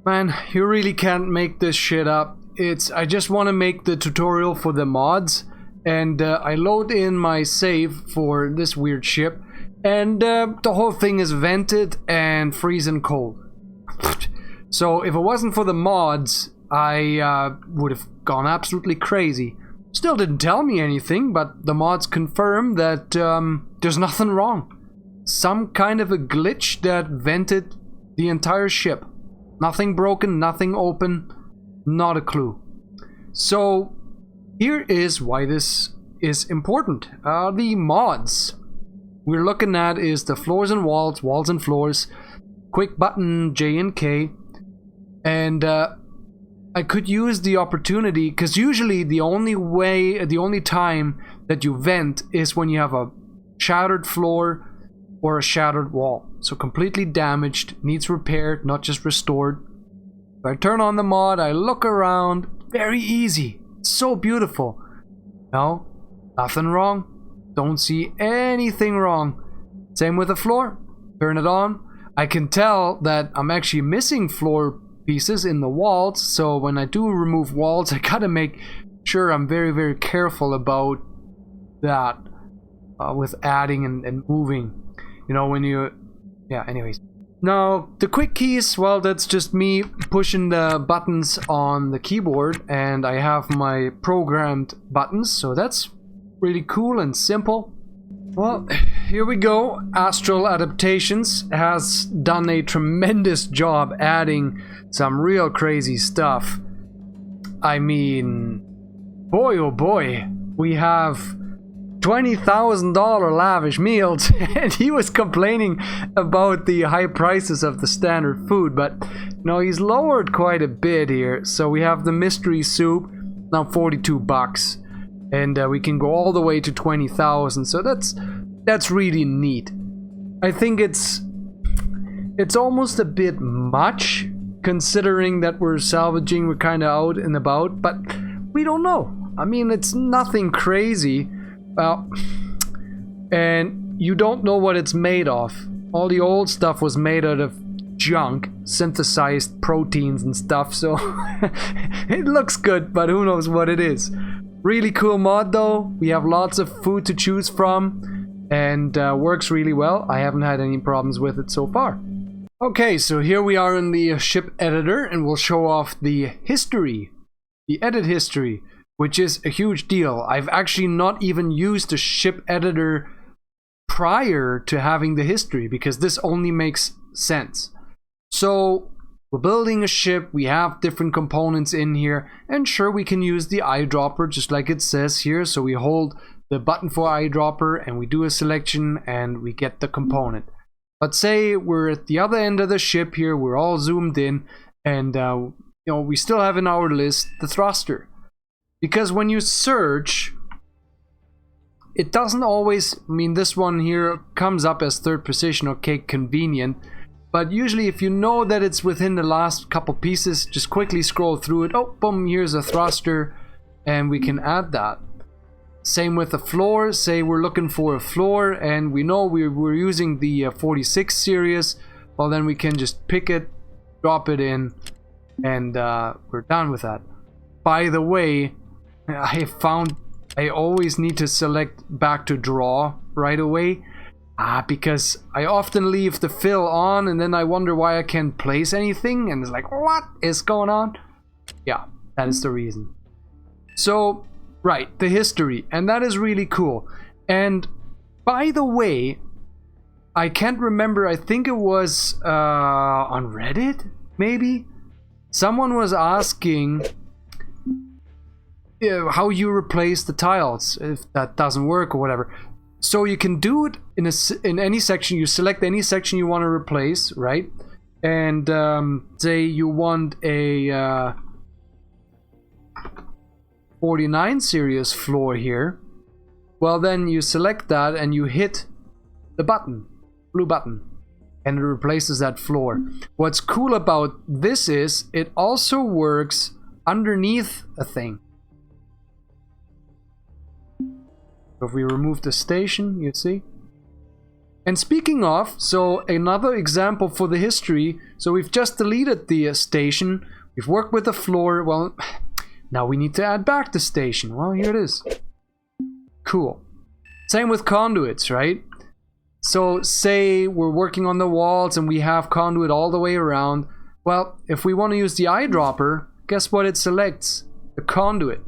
Man, you really can't make this shit up. I just want to make the tutorial for the mods, and I load in my save for this weird ship, and the whole thing is vented and freezing cold. So if it wasn't for the mods, I would have gone absolutely crazy. Still didn't tell me anything, but the mods confirm that there's nothing wrong. Some kind of a glitch that vented the entire ship. Nothing broken, nothing open, not a clue. So here is why this is important. The mods we're looking at is the floors and walls, walls and floors, quick button J and K, and I could use the opportunity, because usually the only time that you vent is when you have a shattered floor or a shattered wall. So completely damaged, needs repaired, not just restored. If I turn on the mod, I look around, very easy, so beautiful. No, nothing wrong, don't see anything wrong. Same with the floor, turn it on. I can tell that I'm actually missing floor pieces in the walls, so when I do remove walls, I gotta make sure I'm very, very careful about that with adding and moving. You know, when you... yeah, anyways. Now, the quick keys, well, that's just me pushing the buttons on the keyboard, and I have my programmed buttons, so that's really cool and simple. Well, here we go. Astral Adaptations has done a tremendous job adding some real crazy stuff. I mean, boy oh boy, we have $20,000 lavish meals, and he was complaining about the high prices of the standard food, but you know, he's lowered quite a bit here. So we have the mystery soup, now 42 bucks, and we can go all the way to 20,000. So that's really neat. I think it's almost a bit much, considering that we're salvaging, we're kind of out and about, but we don't know. I mean, it's nothing crazy. Well, and you don't know what it's made of. All the old stuff was made out of junk, synthesized proteins and stuff, so it looks good, but who knows what it is. Really cool mod though. We have lots of food to choose from, and works really well. I haven't had any problems with it so far. Okay, so here we are in the ship editor, and we'll show off the history, the edit history, which is a huge deal. I've actually not even used the ship editor prior to having the history, because this only makes sense. So we're building a ship, we have different components in here, and sure, we can use the eyedropper just like it says here. So we hold the button for eyedropper and we do a selection and we get the component. But say we're at the other end of the ship here, we're all zoomed in, and you know, we still have in our list the thruster. Because when you search, it doesn't always, I mean, this one here comes up as third position, okay, convenient. But usually if you know that it's within the last couple pieces, just quickly scroll through it. Oh, boom, here's a thruster, and we can add that. Same with the floor. Say we're looking for a floor, and we know we're using the 46 series. Well, then we can just pick it, drop it in, and we're done with that. By the way, I found I always need to select back to draw right away, because I often leave the fill on and then I wonder why I can't place anything, and it's like, what is going on? Yeah, that is the reason. So, right, the history, and that is really cool. And by the way, I can't remember, I think it was on Reddit, maybe? Someone was asking how you replace the tiles if that doesn't work or whatever. So you can do it in any section. You select any section you want to replace, right? And say you want a 49 series floor here. Well, then you select that and you hit the button, blue button, and it replaces that floor. What's cool about this is it also works underneath a thing. If we remove the station, you see, And speaking of, so another example for the history. So we've just deleted the station. We've worked with the floor. Well, now we need to add back the station. Well, here it is. Cool. Same with conduits, right? So say we're working on the walls and we have conduit all the way around. Well, if we want to use the eyedropper, guess what it selects? The conduit.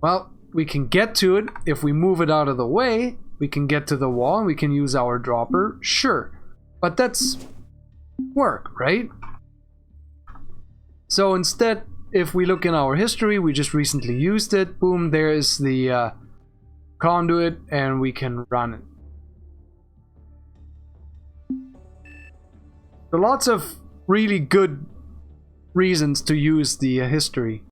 Well, we can get to it if we move it out of the way. We can get to the wall and we can use our dropper, sure. But that's work, right? So instead, if we look in our history, we just recently used it. Boom, there is the conduit and we can run it. So lots of really good reasons to use the history.